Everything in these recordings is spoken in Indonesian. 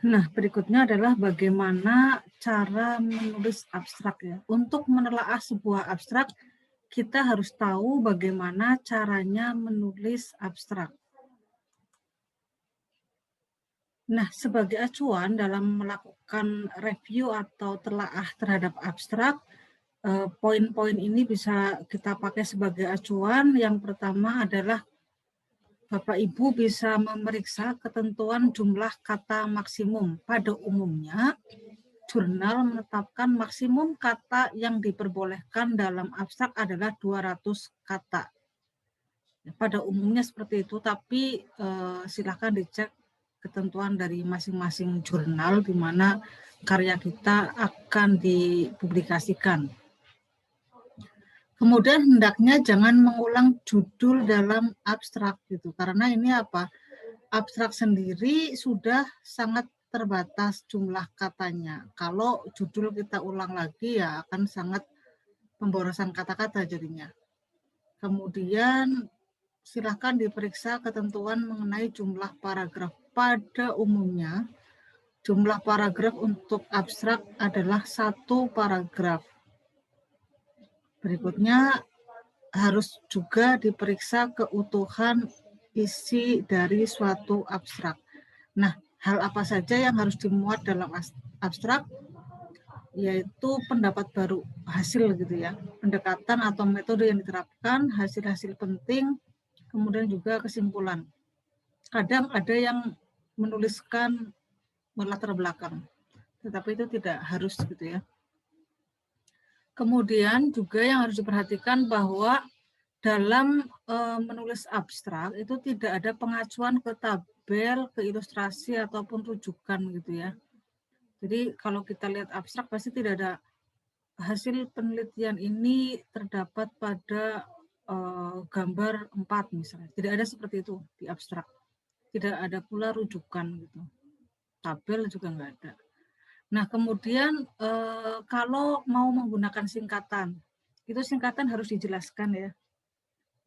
Nah, berikutnya adalah bagaimana cara menulis abstrak ya. Untuk menelaah sebuah abstrak, kita harus tahu bagaimana caranya menulis abstrak. Nah, sebagai acuan dalam melakukan review atau telaah terhadap abstrak, poin-poin ini bisa kita pakai sebagai acuan. Yang pertama adalah Bapak Ibu bisa memeriksa ketentuan jumlah kata maksimum. Pada umumnya, jurnal menetapkan maksimum kata yang diperbolehkan dalam abstrak adalah 200 kata. Pada umumnya seperti itu, tapi silakan dicek ketentuan dari masing-masing jurnal di mana karya kita akan dipublikasikan. Kemudian hendaknya jangan mengulang judul dalam abstrak gitu, karena ini apa? Abstrak sendiri sudah sangat terbatas jumlah katanya. Kalau judul kita ulang lagi ya akan sangat pemborosan kata-kata jadinya. Kemudian silakan diperiksa ketentuan mengenai jumlah paragraf. Pada umumnya, jumlah paragraf untuk abstrak adalah 1 paragraf. Berikutnya harus juga diperiksa keutuhan isi dari suatu abstrak. Nah, hal apa saja yang harus dimuat dalam abstrak? Yaitu pendapat baru, hasil gitu ya, pendekatan atau metode yang diterapkan, hasil-hasil penting, kemudian juga kesimpulan. Kadang ada yang menuliskan latar belakang, tetapi itu tidak harus gitu ya. Kemudian juga yang harus diperhatikan bahwa dalam menulis abstrak itu tidak ada pengacuan ke tabel, ke ilustrasi ataupun rujukan gitu ya. Jadi kalau kita lihat abstrak pasti tidak ada hasil penelitian ini terdapat pada gambar 4 misalnya. Tidak ada seperti itu di abstrak. Tidak ada pula rujukan gitu. Tabel juga nggak ada. Nah, kemudian kalau mau menggunakan singkatan, itu singkatan harus dijelaskan ya.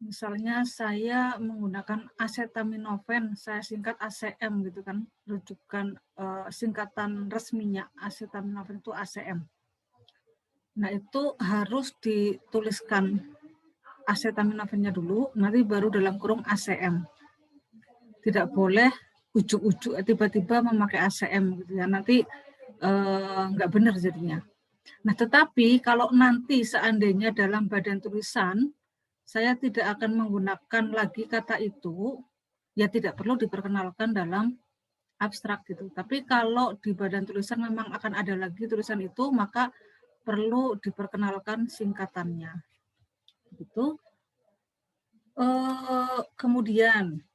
Misalnya saya menggunakan acetaminophen, saya singkat ACM gitu kan, rujukan singkatan resminya acetaminophen itu ACM. Nah, itu harus dituliskan acetaminophennya dulu, nanti baru dalam kurung ACM. Tidak boleh ujuk-ujuk tiba-tiba memakai ACM gitu ya, nanti nggak benar jadinya. Nah, tetapi kalau nanti seandainya dalam badan tulisan saya tidak akan menggunakan lagi kata itu, ya tidak perlu diperkenalkan dalam abstrak gitu. Tapi kalau di badan tulisan memang akan ada lagi tulisan itu, maka perlu diperkenalkan singkatannya. Gitu. Kemudian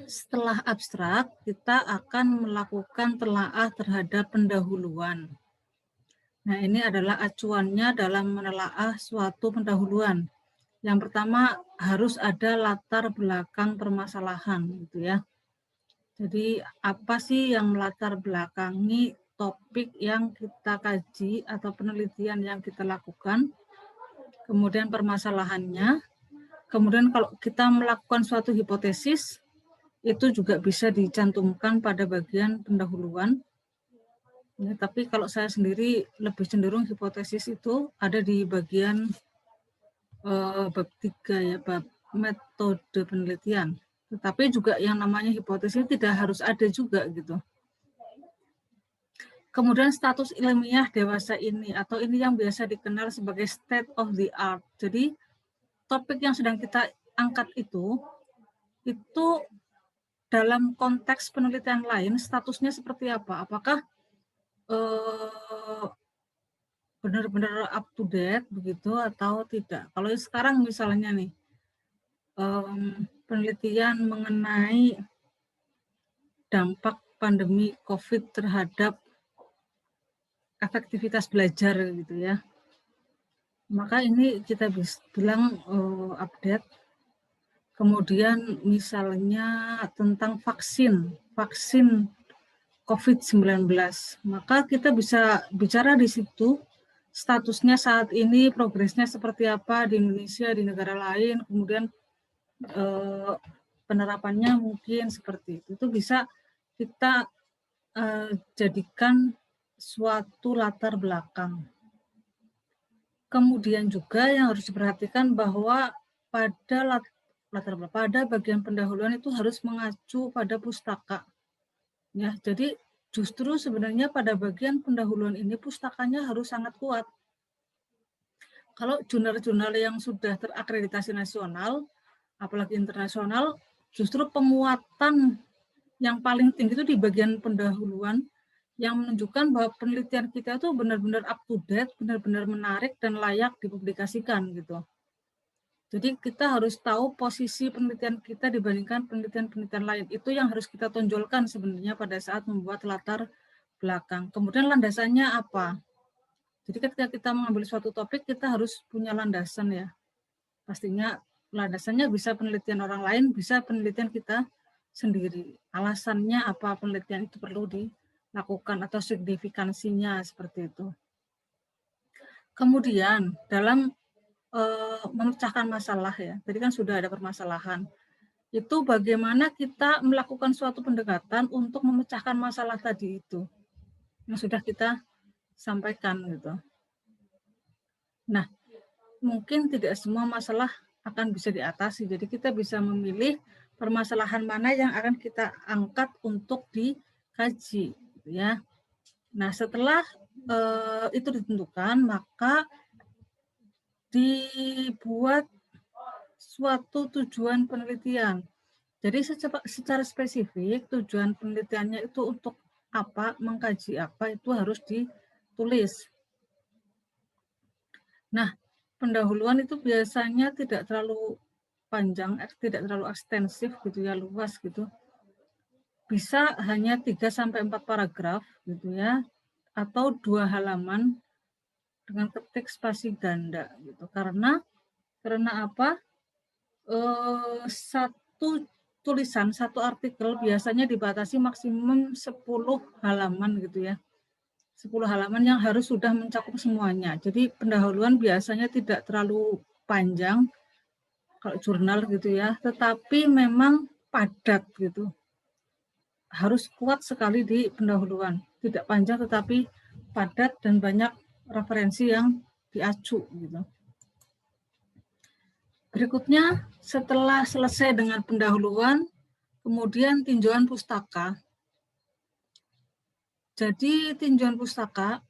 setelah abstrak, kita akan melakukan telaah terhadap pendahuluan. Nah, ini adalah acuannya dalam menelaah suatu pendahuluan. Yang pertama harus ada latar belakang permasalahan gitu ya. Jadi apa sih yang melatar belakangi topik yang kita kaji atau penelitian yang kita lakukan, kemudian permasalahannya, kemudian kalau kita melakukan suatu hipotesis, itu juga bisa dicantumkan pada bagian pendahuluan. Ya, tapi kalau saya sendiri lebih cenderung hipotesis itu ada di bagian bab 3 ya, bab metode penelitian. Tetapi juga yang namanya hipotesis tidak harus ada juga gitu. Kemudian status ilmiah dewasa ini atau ini yang biasa dikenal sebagai state of the art. Jadi topik yang sedang kita angkat itu dalam konteks penelitian lain statusnya seperti apa? Apakah benar-benar up to date begitu atau tidak? Kalau sekarang misalnya nih penelitian mengenai dampak pandemi COVID terhadap efektivitas belajar gitu ya. Maka ini kita bisa bilang update. Kemudian misalnya tentang vaksin COVID-19, maka kita bisa bicara di situ statusnya saat ini, progresnya seperti apa di Indonesia, di negara lain, kemudian penerapannya mungkin seperti itu. Itu bisa kita jadikan suatu latar belakang. Kemudian juga yang harus diperhatikan bahwa pada bagian pendahuluan itu harus mengacu pada pustaka. Ya, jadi justru sebenarnya pada bagian pendahuluan ini pustakanya harus sangat kuat. Kalau jurnal-jurnal yang sudah terakreditasi nasional, apalagi internasional, justru penguatan yang paling tinggi itu di bagian pendahuluan, yang menunjukkan bahwa penelitian kita itu benar-benar up to date, benar-benar menarik dan layak dipublikasikan gitu. Jadi kita harus tahu posisi penelitian kita dibandingkan penelitian-penelitian lain. Itu yang harus kita tonjolkan sebenarnya pada saat membuat latar belakang. Kemudian landasannya apa? Jadi ketika kita mengambil suatu topik, kita harus punya landasan ya. Pastinya landasannya bisa penelitian orang lain, bisa penelitian kita sendiri. Alasannya apa penelitian itu perlu dilakukan atau signifikansinya seperti itu. Kemudian dalam memecahkan masalah ya, tadi kan sudah ada permasalahan. Itu bagaimana kita melakukan suatu pendekatan untuk memecahkan masalah tadi itu yang sudah kita sampaikan gitu. Nah, mungkin tidak semua masalah akan bisa diatasi. Jadi kita bisa memilih permasalahan mana yang akan kita angkat untuk dikaji, gitu ya. Nah, setelah itu ditentukan, maka dibuat suatu tujuan penelitian. Jadi secara spesifik tujuan penelitiannya itu untuk apa, mengkaji apa, itu harus ditulis. Nah, pendahuluan itu biasanya tidak terlalu panjang, tidak terlalu ekstensif gitu ya, luas gitu. Bisa hanya 3-4 paragraf gitu ya, atau 2 halaman dengan ketik spasi ganda gitu. Karena apa? Satu tulisan, satu artikel biasanya dibatasi maksimum 10 halaman gitu ya. 10 halaman yang harus sudah mencakup semuanya. Jadi pendahuluan biasanya tidak terlalu panjang kalau jurnal gitu ya, tetapi memang padat gitu. Harus kuat sekali di pendahuluan. Tidak panjang tetapi padat dan banyak referensi yang diacu gitu. Berikutnya, setelah selesai dengan pendahuluan, kemudian tinjauan pustaka. Jadi tinjauan pustaka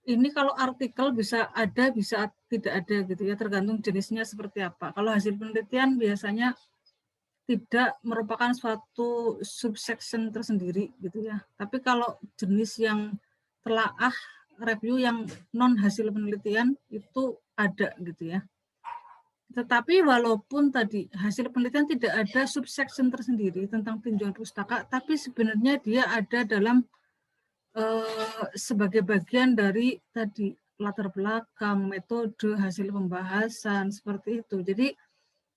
ini kalau artikel bisa ada, bisa tidak ada gitu ya, tergantung jenisnya seperti apa. Kalau hasil penelitian biasanya tidak merupakan suatu subsection tersendiri gitu ya. Tapi kalau jenis yang telaah review yang non hasil penelitian itu ada gitu ya. Tetapi walaupun tadi hasil penelitian tidak ada subsection tersendiri tentang tinjauan pustaka, tapi sebenarnya dia ada dalam sebagai bagian dari tadi latar belakang, metode, hasil pembahasan, seperti itu. Jadi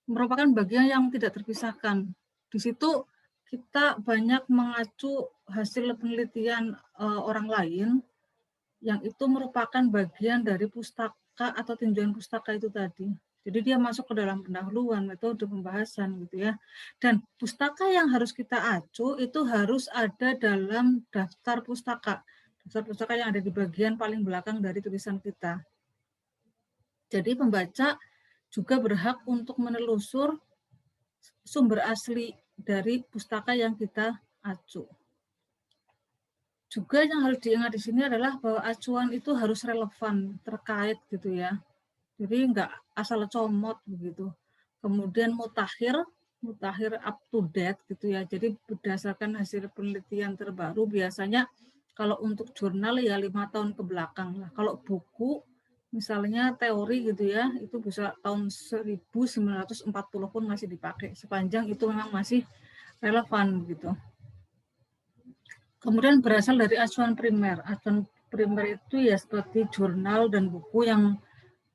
merupakan bagian yang tidak terpisahkan. Di situ kita banyak mengacu hasil penelitian orang lain yang itu merupakan bagian dari pustaka atau tinjauan pustaka itu tadi. Jadi dia masuk ke dalam pendahuluan, metode pembahasan gitu ya. Dan pustaka yang harus kita acu itu harus ada dalam daftar pustaka. Daftar pustaka yang ada di bagian paling belakang dari tulisan kita. Jadi pembaca juga berhak untuk menelusur sumber asli dari pustaka yang kita acu. Juga yang harus diingat di sini adalah bahwa acuan itu harus relevan, terkait gitu ya. Jadi enggak asal comot begitu. Kemudian mutakhir up to date gitu ya. Jadi berdasarkan hasil penelitian terbaru biasanya kalau untuk jurnal ya 5 tahun ke belakang lah. Kalau buku misalnya teori gitu ya, itu bisa tahun 1940 pun masih dipakai. Sepanjang itu memang masih relevan gitu. Kemudian berasal dari acuan primer. Acuan primer itu ya seperti jurnal dan buku yang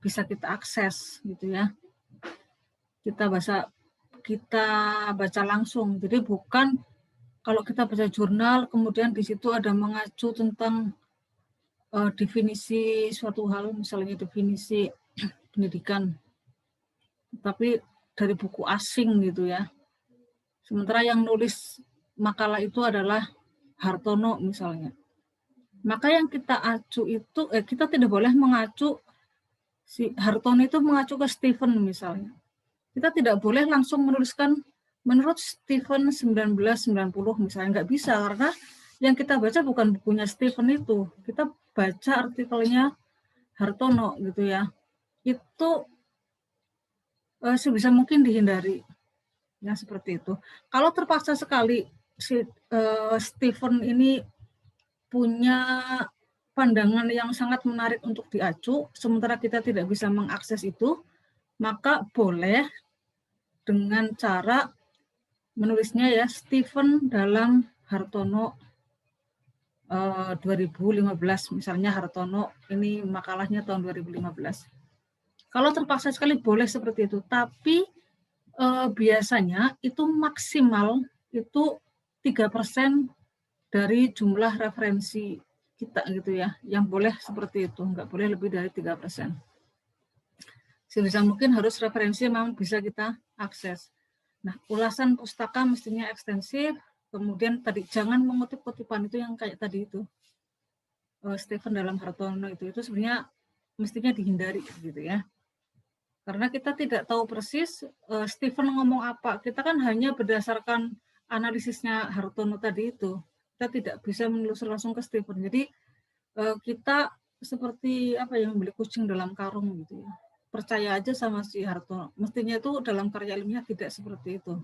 bisa kita akses gitu ya. Kita baca langsung. Jadi bukan kalau kita baca jurnal kemudian di situ ada mengacu tentang definisi suatu hal, misalnya definisi pendidikan, tapi dari buku asing gitu ya. Sementara yang nulis makalah itu adalah Hartono misalnya. Maka yang kita acu itu, kita tidak boleh mengacu, si Hartono itu mengacu ke Stephen misalnya. Kita tidak boleh langsung menuliskan menurut Stephen 1990 misalnya, nggak bisa, karena yang kita baca bukan bukunya Stephen itu, kita baca artikelnya Hartono gitu ya. Itu sebisa mungkin dihindari yang seperti itu. Kalau terpaksa sekali si Stephen ini punya pandangan yang sangat menarik untuk diacu, sementara kita tidak bisa mengakses itu, maka boleh dengan cara menulisnya ya Stephen dalam Hartono 2015, misalnya Hartono ini makalahnya tahun 2015. Kalau terpaksa sekali boleh seperti itu, tapi biasanya itu maksimal itu 3% dari jumlah referensi kita gitu ya, yang boleh seperti itu, nggak boleh lebih dari 3%. Sebisa mungkin harus referensi memang bisa kita akses. Nah, ulasan pustaka mestinya ekstensif, kemudian tadi jangan mengutip kutipan itu yang kayak tadi itu, Stephen dalam Hartono itu sebenarnya mestinya dihindari gitu ya. Karena kita tidak tahu persis Stephen ngomong apa, kita kan hanya berdasarkan analisisnya Hartono tadi itu. Kita tidak bisa menelusuri langsung ke Stephen. Jadi kita seperti apa yang membeli kucing dalam karung gitu ya. Percaya aja sama si Hartono. Mestinya itu dalam karya ilmiah tidak seperti itu.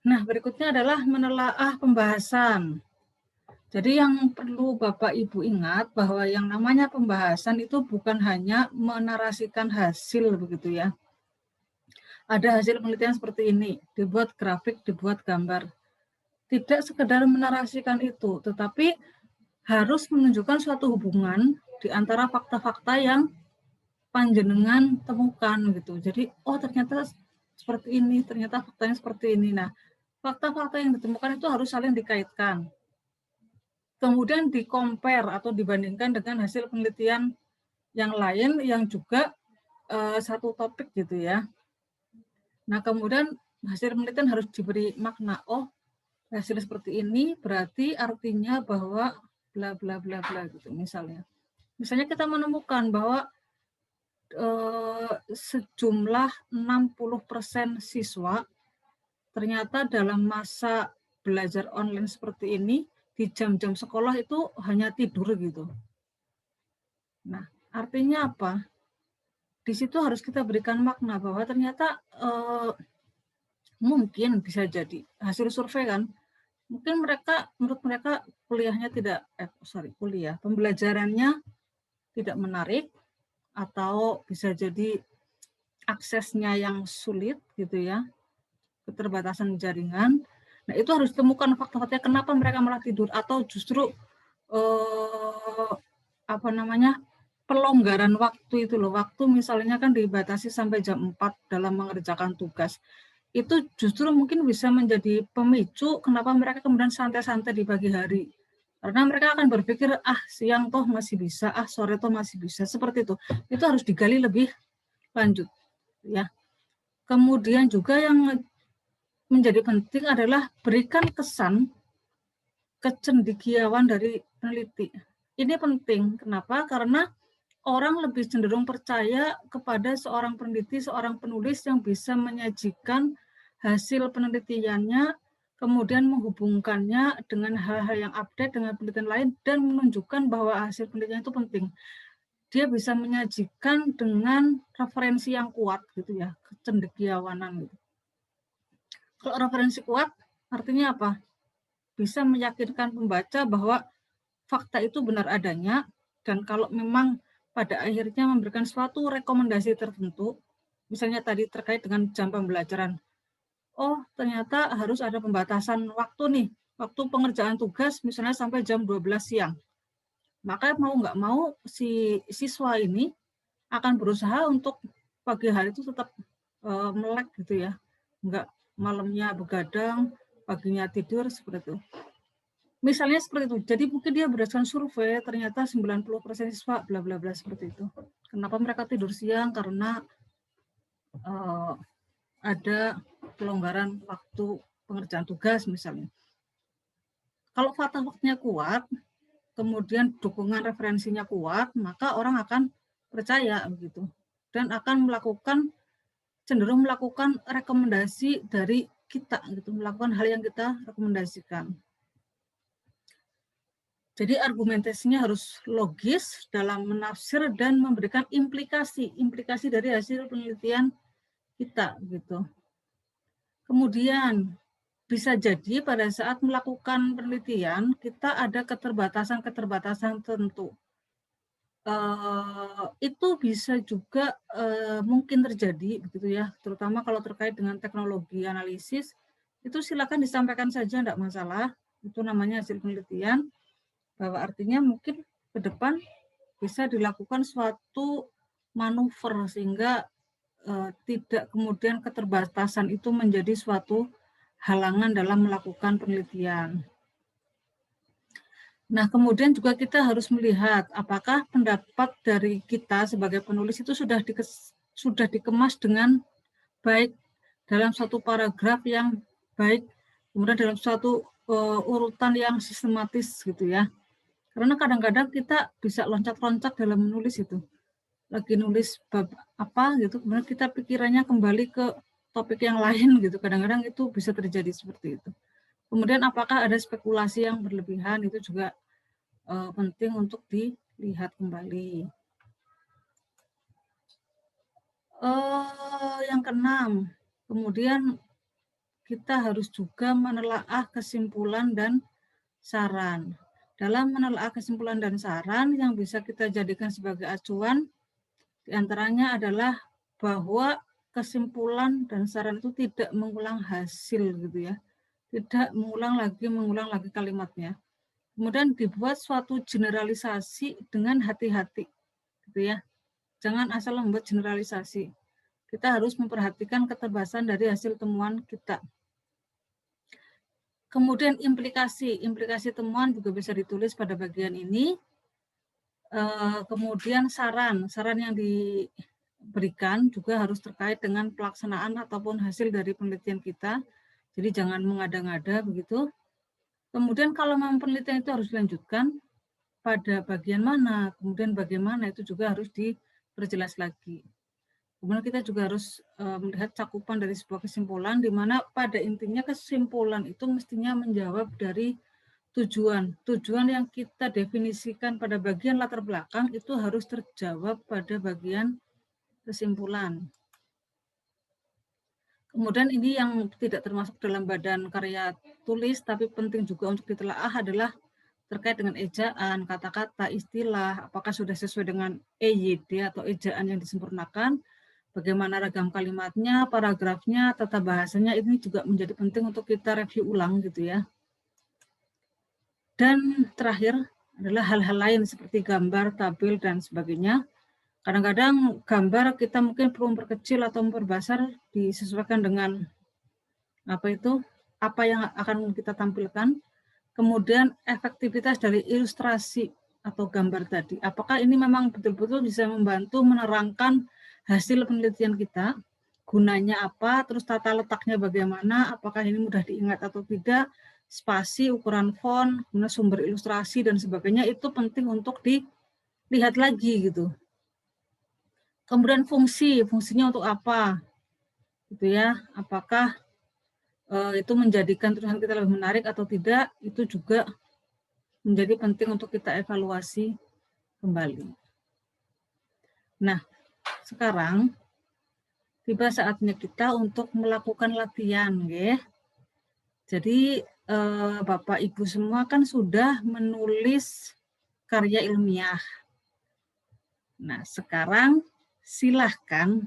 Nah, berikutnya adalah menelaah pembahasan. Jadi yang perlu Bapak Ibu ingat bahwa yang namanya pembahasan itu bukan hanya menarasikan hasil begitu ya. Ada hasil penelitian seperti ini, dibuat grafik, dibuat gambar. Tidak sekedar menarasikan itu, tetapi harus menunjukkan suatu hubungan di antara fakta-fakta yang panjenengan temukan gitu. Jadi, oh ternyata seperti ini, ternyata faktanya seperti ini. Nah, fakta-fakta yang ditemukan itu harus saling dikaitkan. Kemudian di-compare atau dibandingkan dengan hasil penelitian yang lain yang juga satu topik gitu ya. Nah, kemudian hasil penelitian harus diberi makna. Oh, hasil seperti ini berarti artinya bahwa bla bla bla bla gitu misalnya. Misalnya kita menemukan bahwa sejumlah 60% siswa ternyata dalam masa belajar online seperti ini di jam-jam sekolah itu hanya tidur gitu. Nah, artinya apa? Di situ harus kita berikan makna bahwa ternyata mungkin bisa jadi hasil survei kan, mungkin menurut mereka kuliahnya pembelajarannya tidak menarik, atau bisa jadi aksesnya yang sulit gitu ya, keterbatasan jaringan. Nah, itu harus ditemukan fakta-faktanya kenapa mereka malah tidur, atau justru pelonggaran waktu itu loh. Waktu misalnya kan dibatasi sampai jam 4 dalam mengerjakan tugas. Itu justru mungkin bisa menjadi pemicu kenapa mereka kemudian santai-santai di pagi hari. Karena mereka akan berpikir, siang toh masih bisa, sore toh masih bisa, seperti itu. Itu harus digali lebih lanjut. Ya. Kemudian juga yang menjadi penting adalah berikan kesan kecendekiawan dari peneliti. Ini penting. Kenapa? Karena orang lebih cenderung percaya kepada seorang peneliti, seorang penulis yang bisa menyajikan hasil penelitiannya, kemudian menghubungkannya dengan hal-hal yang update dengan penelitian lain, dan menunjukkan bahwa hasil penelitian itu penting. Dia bisa menyajikan dengan referensi yang kuat gitu ya, kecendekiawanan gitu. Kalau referensi kuat artinya apa? Bisa meyakinkan pembaca bahwa fakta itu benar adanya, dan kalau memang pada akhirnya memberikan suatu rekomendasi tertentu, misalnya tadi terkait dengan jam pembelajaran. Oh, ternyata harus ada pembatasan waktu nih, waktu pengerjaan tugas misalnya sampai jam 12 siang. Maka mau nggak mau si siswa ini akan berusaha untuk pagi hari itu tetap melek gitu ya, nggak malamnya begadang, paginya tidur seperti itu. Misalnya seperti itu. Jadi mungkin dia berdasarkan survei ternyata 90% siswa bla bla bla seperti itu. Kenapa mereka tidur siang? Karena ada pelonggaran waktu pengerjaan tugas misalnya. Kalau faktanya kuat, kemudian dukungan referensinya kuat, maka orang akan percaya begitu dan akan cenderung melakukan rekomendasi dari kita gitu, melakukan hal yang kita rekomendasikan. Jadi argumentasinya harus logis dalam menafsir dan memberikan implikasi dari hasil penelitian kita gitu. Kemudian bisa jadi pada saat melakukan penelitian kita ada keterbatasan tertentu. Itu bisa juga mungkin terjadi begitu ya, terutama kalau terkait dengan teknologi analisis, itu silakan disampaikan saja, enggak masalah. Itu namanya hasil penelitian, bahwa artinya mungkin ke depan bisa dilakukan suatu manuver sehingga tidak kemudian keterbatasan itu menjadi suatu halangan dalam melakukan penelitian. Nah, kemudian juga kita harus melihat apakah pendapat dari kita sebagai penulis itu sudah dikemas dengan baik dalam satu paragraf yang baik, kemudian dalam suatu urutan yang sistematis gitu ya. Karena kadang-kadang kita bisa loncat-loncat dalam menulis itu. Lagi nulis bab apa gitu, kemudian kita pikirannya kembali ke topik yang lain gitu. Kadang-kadang itu bisa terjadi seperti itu. Kemudian apakah ada spekulasi yang berlebihan, itu juga penting untuk dilihat kembali. Yang keenam, kemudian kita harus juga menelaah kesimpulan dan saran. Dalam menelaah kesimpulan dan saran yang bisa kita jadikan sebagai acuan, diantaranya adalah bahwa kesimpulan dan saran itu tidak mengulang hasil gitu ya, tidak mengulang lagi kalimatnya. Kemudian dibuat suatu generalisasi dengan hati-hati, gitu ya. Jangan asal membuat generalisasi. Kita harus memperhatikan keterbatasan dari hasil temuan kita. Kemudian implikasi temuan juga bisa ditulis pada bagian ini. Kemudian saran yang diberikan juga harus terkait dengan pelaksanaan ataupun hasil dari penelitian kita. Jadi jangan mengada-ngada begitu. Kemudian kalau memang penelitian itu harus dilanjutkan, pada bagian mana, kemudian bagaimana, itu juga harus diperjelas lagi. Kemudian kita juga harus melihat cakupan dari sebuah kesimpulan, di mana pada intinya kesimpulan itu mestinya menjawab dari tujuan yang kita definisikan pada bagian latar belakang itu harus terjawab pada bagian kesimpulan. Kemudian ini yang tidak termasuk dalam badan karya tulis, tapi penting juga untuk ditelaah adalah terkait dengan ejaan, kata-kata, istilah, apakah sudah sesuai dengan EYD atau ejaan yang disempurnakan, bagaimana ragam kalimatnya, paragrafnya, tata bahasanya, ini juga menjadi penting untuk kita review ulang gitu ya. Dan terakhir adalah hal-hal lain seperti gambar, tabel, dan sebagainya. Kadang-kadang gambar kita mungkin perlu memperkecil atau memperbesar disesuaikan dengan apa yang akan kita tampilkan. Kemudian efektivitas dari ilustrasi atau gambar tadi. Apakah ini memang betul-betul bisa membantu menerangkan hasil penelitian kita, gunanya apa, terus tata letaknya bagaimana, apakah ini mudah diingat atau tidak, spasi, ukuran font, sumber ilustrasi, dan sebagainya, itu penting untuk dilihat lagi gitu. Kemudian fungsinya untuk apa, gitu ya, apakah itu menjadikan tulisan kita lebih menarik atau tidak, itu juga menjadi penting untuk kita evaluasi kembali. Nah, sekarang tiba saatnya kita untuk melakukan latihan, ya. Jadi Bapak Ibu semua kan sudah menulis karya ilmiah. Nah, sekarang silahkan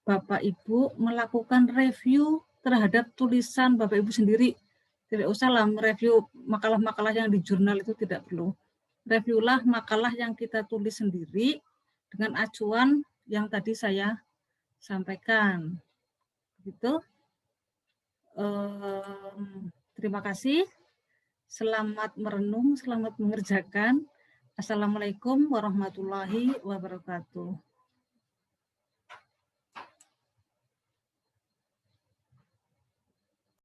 Bapak Ibu melakukan review terhadap tulisan Bapak Ibu sendiri. Tidak usahlah mereview makalah-makalah yang di jurnal, itu tidak perlu. Reviewlah makalah yang kita tulis sendiri dengan acuan yang tadi saya sampaikan. Gitu. Terima kasih. Selamat merenung, selamat mengerjakan. Assalamualaikum warahmatullahi wabarakatuh.